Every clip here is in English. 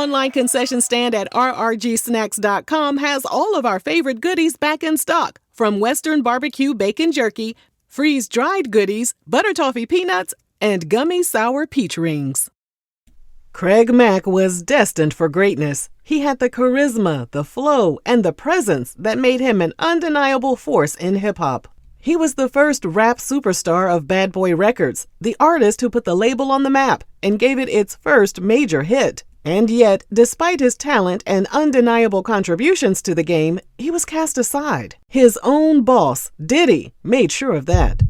online concession stand at rrgsnacks.com has all of our favorite goodies back in stock, from Western barbecue bacon jerky, freeze-dried goodies, butter toffee peanuts, and gummy sour peach rings. Craig Mack was destined for greatness. He had the charisma, the flow, and the presence that made him an undeniable force in hip-hop. He was the first rap superstar of Bad Boy Records, the artist who put the label on the map and gave it its first major hit. And yet, despite his talent and undeniable contributions to the game, he was cast aside. His own boss, Diddy, made sure of that.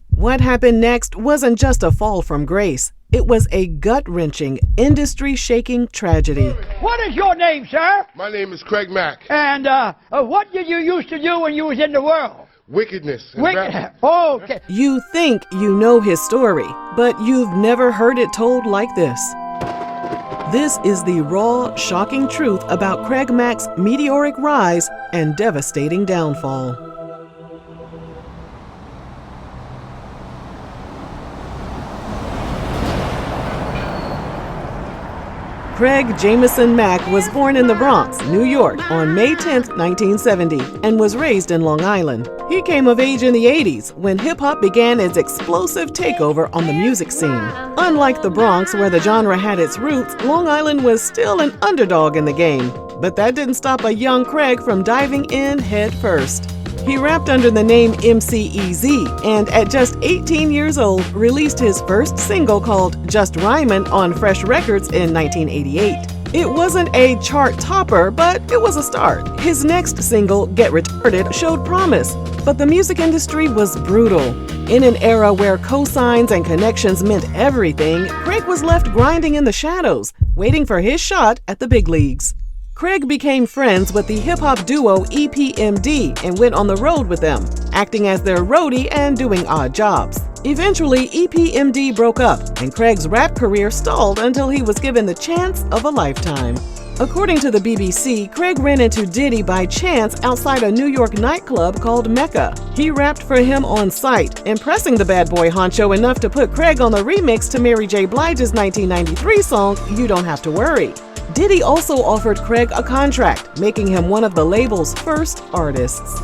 What happened next wasn't just a fall from grace. It was a gut-wrenching, industry-shaking tragedy. What is your name, sir? My name is Craig Mack. And what did you used to do when you was in the world? Wickedness. Oh, okay. You think you know his story, but you've never heard it told like this. This is the raw, shocking truth about Craig Mack's meteoric rise and devastating downfall. Craig Jameson Mack was born in the Bronx, New York, on May 10, 1970, and was raised in Long Island. He came of age in the 80s, when hip-hop began its explosive takeover on the music scene. Unlike the Bronx, where the genre had its roots, Long Island was still an underdog in the game. But that didn't stop a young Craig from diving in head first. He rapped under the name MC-EZ, and at just 18 years old, released his first single called Just Rhymin' on Fresh Records in 1988. It wasn't a chart topper, but it was a start. His next single, Get Retarded, showed promise, but the music industry was brutal. In an era where cosigns and connections meant everything, Craig was left grinding in the shadows, waiting for his shot at the big leagues. Craig became friends with the hip-hop duo EPMD and went on the road with them, acting as their roadie and doing odd jobs. Eventually, EPMD broke up, and Craig's rap career stalled until he was given the chance of a lifetime. According to the BBC, Craig ran into Diddy by chance outside a New York nightclub called Mecca. He rapped for him on sight, impressing the bad boy honcho enough to put Craig on the remix to Mary J. Blige's 1993 song, You Don't Have to Worry. Diddy also offered Craig a contract, making him one of the label's first artists.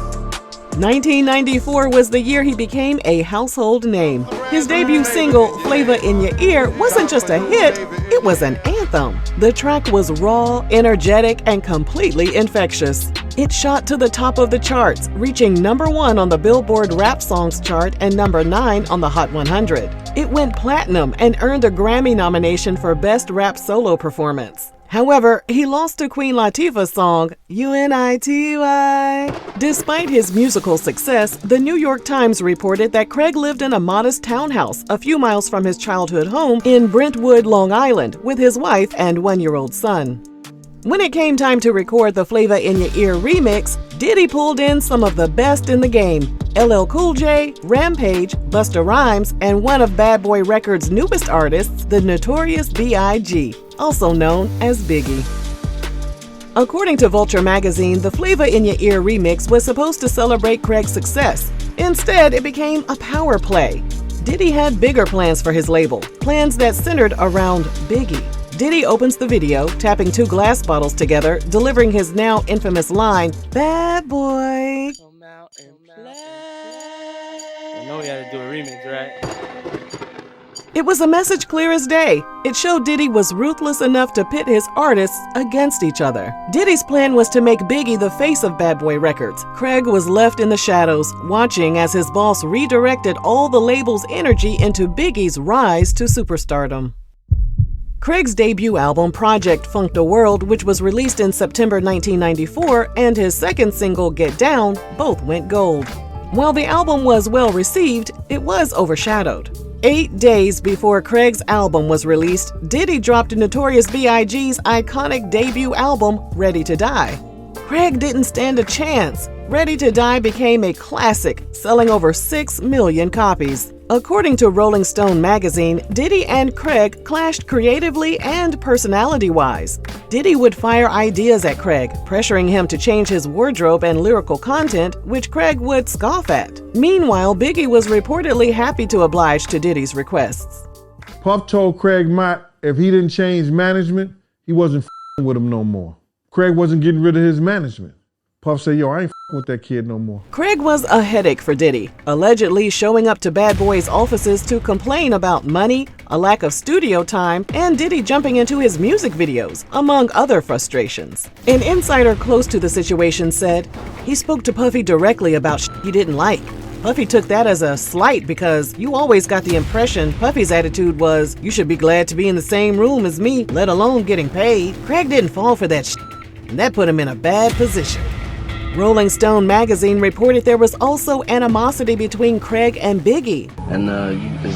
1994 was the year he became a household name. His debut single, Flava In Ya Ear, wasn't just a hit, it was an anthem. The track was raw, energetic, and completely infectious. It shot to the top of the charts, reaching #1 on the Billboard Rap Songs chart and #9 on the Hot 100. It went platinum and earned a Grammy nomination for Best Rap Solo Performance. However, he lost to Queen Latifah's song, UNITY. Despite his musical success, the New York Times reported that Craig lived in a modest townhouse a few miles from his childhood home in Brentwood, Long Island, with his wife and one-year-old son. When it came time to record the Flava In Ya Ear remix, Diddy pulled in some of the best in the game: LL Cool J, Rampage, Busta Rhymes, and one of Bad Boy Records' newest artists, the Notorious B.I.G., also known as Biggie. According to Vulture magazine, the Flava In Ya Ear remix was supposed to celebrate Craig's success. Instead, it became a power play. Diddy had bigger plans for his label, plans that centered around Biggie. Diddy opens the video, tapping 2 glass bottles together, delivering his now infamous line, "Bad boy." Come out and play. I know we had to do a remix, right? It was a message clear as day. It showed Diddy was ruthless enough to pit his artists against each other. Diddy's plan was to make Biggie the face of Bad Boy Records. Craig was left in the shadows, watching as his boss redirected all the label's energy into Biggie's rise to superstardom. Craig's debut album, Project Funk the World, which was released in September 1994, and his second single, Get Down, both went gold. While the album was well received, it was overshadowed. 8 days before Craig's album was released, Diddy dropped Notorious B.I.G.'s iconic debut album, Ready to Die. Craig didn't stand a chance. Ready to Die became a classic, selling over 6 million copies. According to Rolling Stone magazine, Diddy and Craig clashed creatively and personality-wise. Diddy would fire ideas at Craig, pressuring him to change his wardrobe and lyrical content, which Craig would scoff at. Meanwhile, Biggie was reportedly happy to oblige to Diddy's requests. Puff told Craig Mack if he didn't change management, he wasn't with him no more. Craig wasn't getting rid of his management. Puff said, yo, I ain't with that kid no more. Craig was a headache for Diddy, allegedly showing up to Bad Boy's offices to complain about money, a lack of studio time, and Diddy jumping into his music videos, among other frustrations. An insider close to the situation said, he spoke to Puffy directly about shit he didn't like. Puffy took that as a slight because you always got the impression Puffy's attitude was, you should be glad to be in the same room as me, let alone getting paid. Craig didn't fall for that shit, and that put him in a bad position. Rolling Stone magazine reported there was also animosity between Craig and Biggie. And is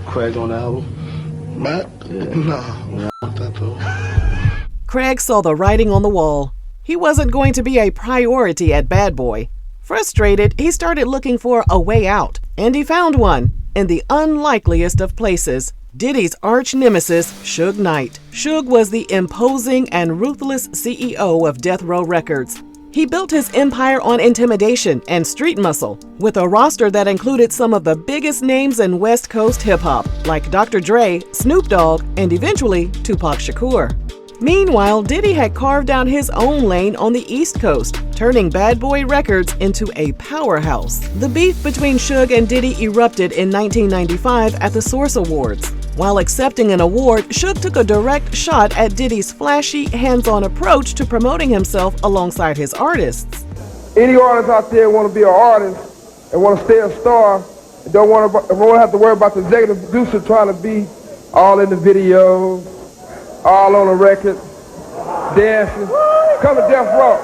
Craig on the album? Matt? Yeah. No. Craig saw the writing on the wall. He wasn't going to be a priority at Bad Boy. Frustrated, he started looking for a way out, and he found one in the unlikeliest of places. Diddy's arch nemesis, Suge Knight. Suge was the imposing and ruthless CEO of Death Row Records. He built his empire on intimidation and street muscle, with a roster that included some of the biggest names in West Coast hip-hop, like Dr. Dre, Snoop Dogg, and eventually Tupac Shakur. Meanwhile, Diddy had carved out his own lane on the East Coast, turning Bad Boy Records into a powerhouse. The beef between Suge and Diddy erupted in 1995 at the Source Awards. While accepting an award, Suge took a direct shot at Diddy's flashy, hands-on approach to promoting himself alongside his artists. Any artist out there want to be an artist and want to stay a star and don't want to have to worry about the executive producer trying to be all in the video, all on the record, dancing. Come to Death Row.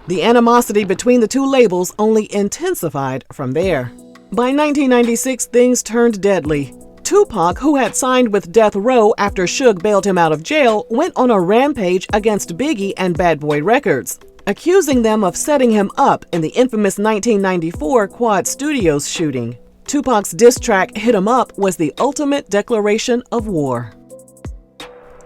The animosity between the two labels only intensified from there. By 1996, things turned deadly. Tupac, who had signed with Death Row after Suge bailed him out of jail, went on a rampage against Biggie and Bad Boy Records, accusing them of setting him up in the infamous 1994 Quad Studios shooting. Tupac's diss track, Hit 'Em Up, was the ultimate declaration of war.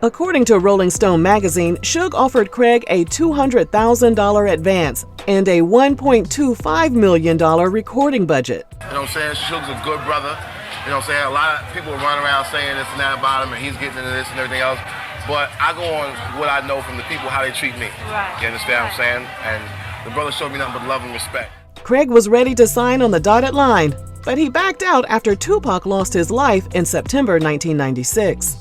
According to Rolling Stone magazine, Suge offered Craig a $200,000 advance and a $1.25 million recording budget. You know what I'm saying? Suge's a good brother. You know what I'm saying? A lot of people run around saying this and that about him and he's getting into this and everything else. But I go on what I know from the people, how they treat me. Right. You understand what I'm saying? And the brother showed me nothing but love and respect. Craig was ready to sign on the dotted line, but he backed out after Tupac lost his life in September 1996.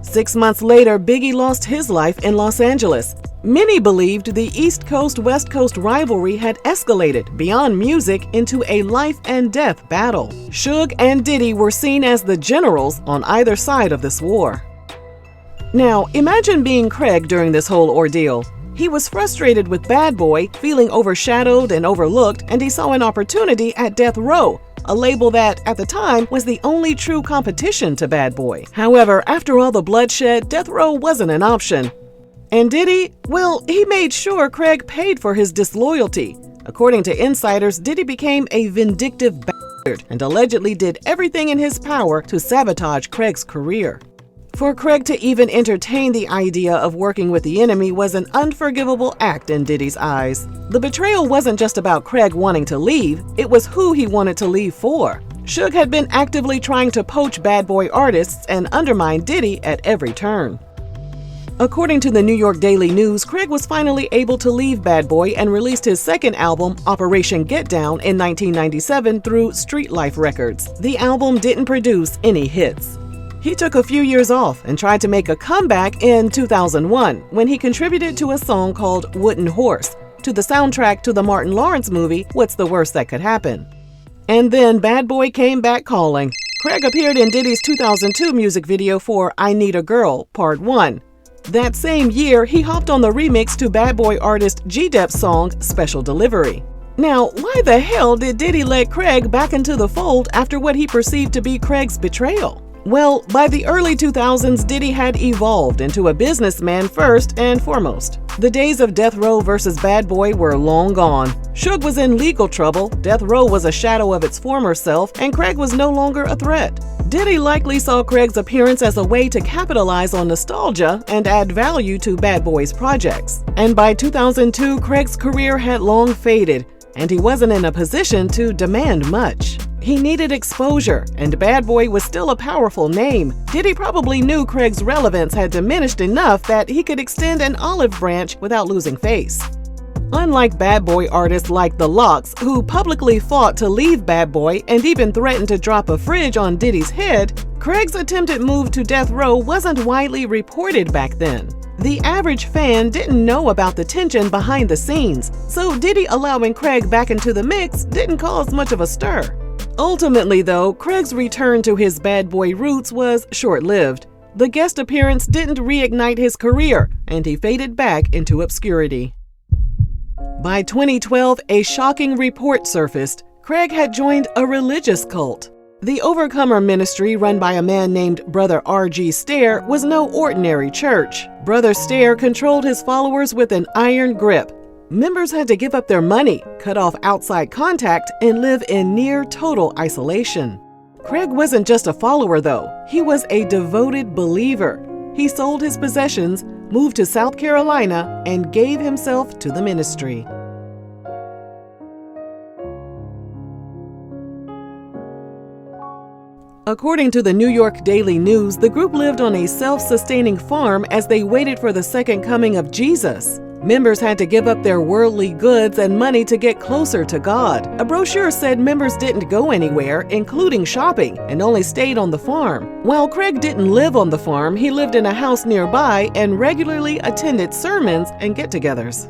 6 months later, Biggie lost his life in Los Angeles. Many believed the East Coast-West Coast rivalry had escalated beyond music into a life-and-death battle. Suge and Diddy were seen as the generals on either side of this war. Now, imagine being Craig during this whole ordeal. He was frustrated with Bad Boy, feeling overshadowed and overlooked, and he saw an opportunity at Death Row, a label that, at the time, was the only true competition to Bad Boy. However, after all the bloodshed, Death Row wasn't an option. And Diddy? Well, he made sure Craig paid for his disloyalty. According to insiders, Diddy became a vindictive bastard and allegedly did everything in his power to sabotage Craig's career. For Craig to even entertain the idea of working with the enemy was an unforgivable act in Diddy's eyes. The betrayal wasn't just about Craig wanting to leave, it was who he wanted to leave for. Suge had been actively trying to poach Bad Boy artists and undermine Diddy at every turn. According to the New York Daily News, Craig was finally able to leave Bad Boy and released his second album, Operation Get Down, in 1997 through Street Life Records. The album didn't produce any hits. He took a few years off and tried to make a comeback in 2001 when he contributed to a song called Wooden Horse to the soundtrack to the Martin Lawrence movie, What's the Worst That Could Happen? And then Bad Boy came back calling. Craig appeared in Diddy's 2002 music video for I Need a Girl, Part 1. That same year, he hopped on the remix to Bad Boy artist G-Dep's song, Special Delivery. Now, why the hell did Diddy let Craig back into the fold after what he perceived to be Craig's betrayal? Well, by the early 2000s, Diddy had evolved into a businessman first and foremost. The days of Death Row versus Bad Boy were long gone. Suge was in legal trouble, Death Row was a shadow of its former self, and Craig was no longer a threat. Diddy likely saw Craig's appearance as a way to capitalize on nostalgia and add value to Bad Boy's projects. And by 2002, Craig's career had long faded, and he wasn't in a position to demand much. He needed exposure, and Bad Boy was still a powerful name. Diddy probably knew Craig's relevance had diminished enough that he could extend an olive branch without losing face. Unlike Bad Boy artists like The Lox, who publicly fought to leave Bad Boy and even threatened to drop a fridge on Diddy's head, Craig's attempted move to death row wasn't widely reported back then. The average fan didn't know about the tension behind the scenes, so Diddy allowing Craig back into the mix didn't cause much of a stir. Ultimately, though, Craig's return to his Bad Boy roots was short-lived. The guest appearance didn't reignite his career, and he faded back into obscurity. By 2012, a shocking report surfaced. Craig had joined a religious cult. The Overcomer Ministry, run by a man named Brother R.G. Stair, was no ordinary church. Brother Stair controlled his followers with an iron grip. Members had to give up their money, cut off outside contact, and live in near total isolation. Craig wasn't just a follower, though. He was a devoted believer. He sold his possessions, moved to South Carolina, and gave himself to the ministry. According to the New York Daily News, the group lived on a self-sustaining farm as they waited for the second coming of Jesus. Members had to give up their worldly goods and money to get closer to God. A brochure said members didn't go anywhere, including shopping, and only stayed on the farm. While Craig didn't live on the farm, he lived in a house nearby and regularly attended sermons and get-togethers.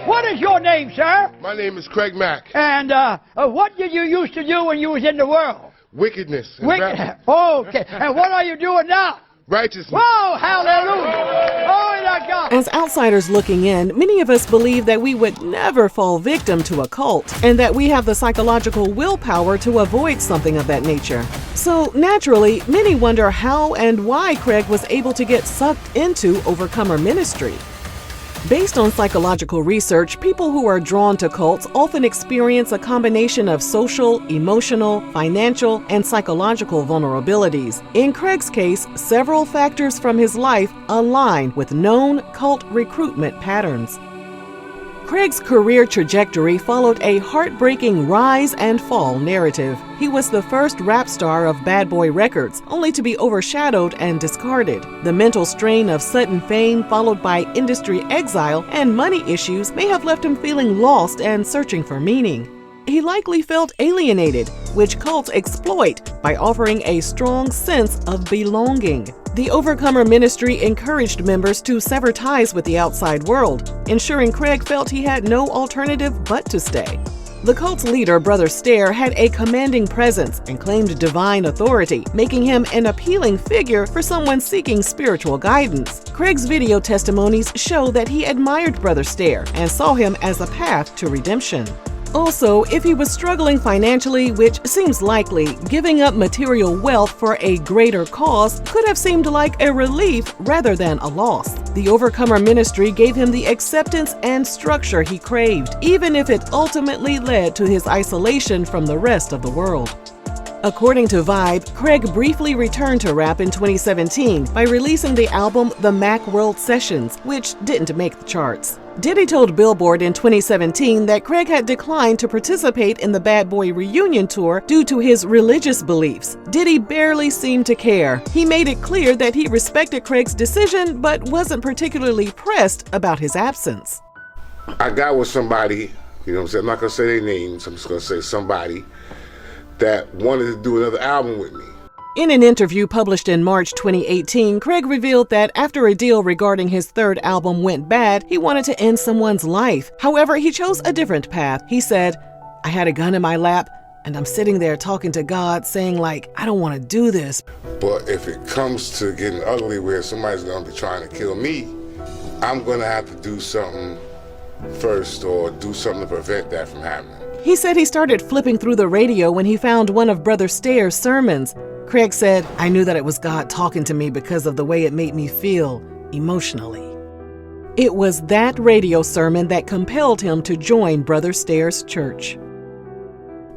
What is your name, sir? My name is Craig Mack. And what did you used to do when you was in the world? Wickedness. Okay. And what are you doing now? Righteousness. Whoa, hallelujah. Glory to God. As outsiders looking in, many of us believe that we would never fall victim to a cult and that we have the psychological willpower to avoid something of that nature. So naturally, many wonder how and why Craig was able to get sucked into Overcomer Ministry. Based on psychological research, people who are drawn to cults often experience a combination of social, emotional, financial, and psychological vulnerabilities. In Craig's case, several factors from his life align with known cult recruitment patterns. Craig's career trajectory followed a heartbreaking rise and fall narrative. He was the first rap star of Bad Boy Records, only to be overshadowed and discarded. The mental strain of sudden fame, followed by industry exile and money issues, may have left him feeling lost and searching for meaning. He likely felt alienated, which cults exploit by offering a strong sense of belonging. The Overcomer Ministry encouraged members to sever ties with the outside world, ensuring Craig felt he had no alternative but to stay. The cult's leader, Brother Stair, had a commanding presence and claimed divine authority, making him an appealing figure for someone seeking spiritual guidance. Craig's video testimonies show that he admired Brother Stair and saw him as a path to redemption. Also, if he was struggling financially, which seems likely, giving up material wealth for a greater cause could have seemed like a relief rather than a loss. The Overcomer Ministry gave him the acceptance and structure he craved, even if it ultimately led to his isolation from the rest of the world. According to Vibe, Craig briefly returned to rap in 2017 by releasing the album The Mack World Sessions, which didn't make the charts. Diddy told Billboard in 2017 that Craig had declined to participate in the Bad Boy reunion tour due to his religious beliefs. Diddy barely seemed to care. He made it clear that he respected Craig's decision, but wasn't particularly pressed about his absence. I got with somebody, you know what I'm saying, I'm not going to say their names, I'm just going to say somebody that wanted to do another album with me. In an interview published in March 2018, Craig revealed that after a deal regarding his third album went bad, he wanted to end someone's life. However, he chose a different path. He said, "I had a gun in my lap, and I'm sitting there talking to God, saying like, I don't want to do this. But if it comes to getting ugly where somebody's going to be trying to kill me, I'm going to have to do something first or do something to prevent that from happening." He said he started flipping through the radio when he found one of Brother Stair's sermons. Craig said, "I knew that it was God talking to me because of the way it made me feel emotionally." It was that radio sermon that compelled him to join Brother Stair's church.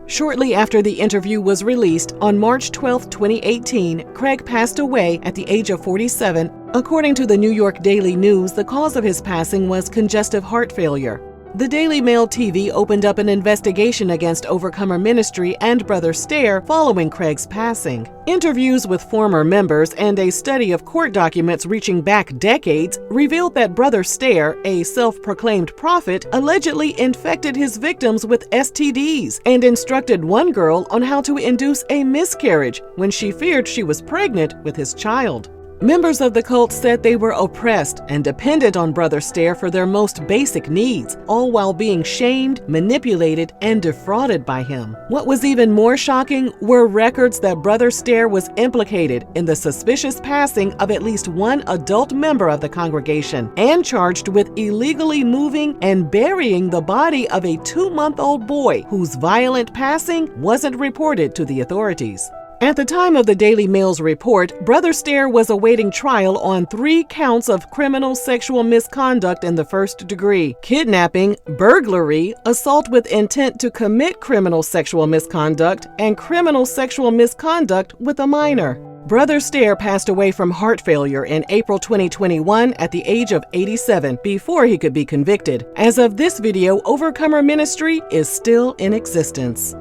Shortly after the interview was released, on March 12, 2018, Craig passed away at the age of 47. According to the New York Daily News, the cause of his passing was congestive heart failure. The Daily Mail TV opened up an investigation against Overcomer Ministry and Brother Stair following Craig's passing. Interviews with former members and a study of court documents reaching back decades revealed that Brother Stair, a self-proclaimed prophet, allegedly infected his victims with STDs and instructed one girl on how to induce a miscarriage when she feared she was pregnant with his child. Members of the cult said they were oppressed and dependent on Brother Stair for their most basic needs, all while being shamed, manipulated, and defrauded by him. What was even more shocking were records that Brother Stair was implicated in the suspicious passing of at least one adult member of the congregation and charged with illegally moving and burying the body of a 2-month-old boy whose violent passing wasn't reported to the authorities. At the time of the Daily Mail's report, Brother Stair was awaiting trial on 3 counts of criminal sexual misconduct in the first degree: kidnapping, burglary, assault with intent to commit criminal sexual misconduct, and criminal sexual misconduct with a minor. Brother Stair passed away from heart failure in April 2021 at the age of 87 before he could be convicted. As of this video, Overcomer Ministry is still in existence.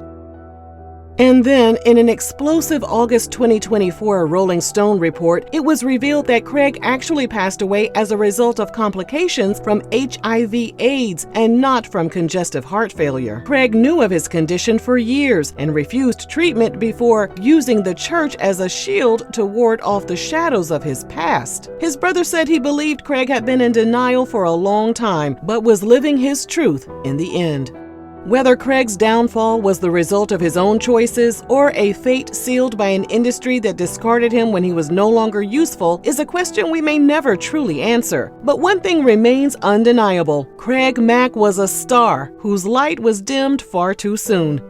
And then, in an explosive August 2024 Rolling Stone report, it was revealed that Craig actually passed away as a result of complications from HIV/AIDS and not from congestive heart failure. Craig knew of his condition for years and refused treatment before using the church as a shield to ward off the shadows of his past. His brother said he believed Craig had been in denial for a long time, but was living his truth in the end. Whether Craig's downfall was the result of his own choices or a fate sealed by an industry that discarded him when he was no longer useful is a question we may never truly answer. But one thing remains undeniable: Craig Mack was a star whose light was dimmed far too soon.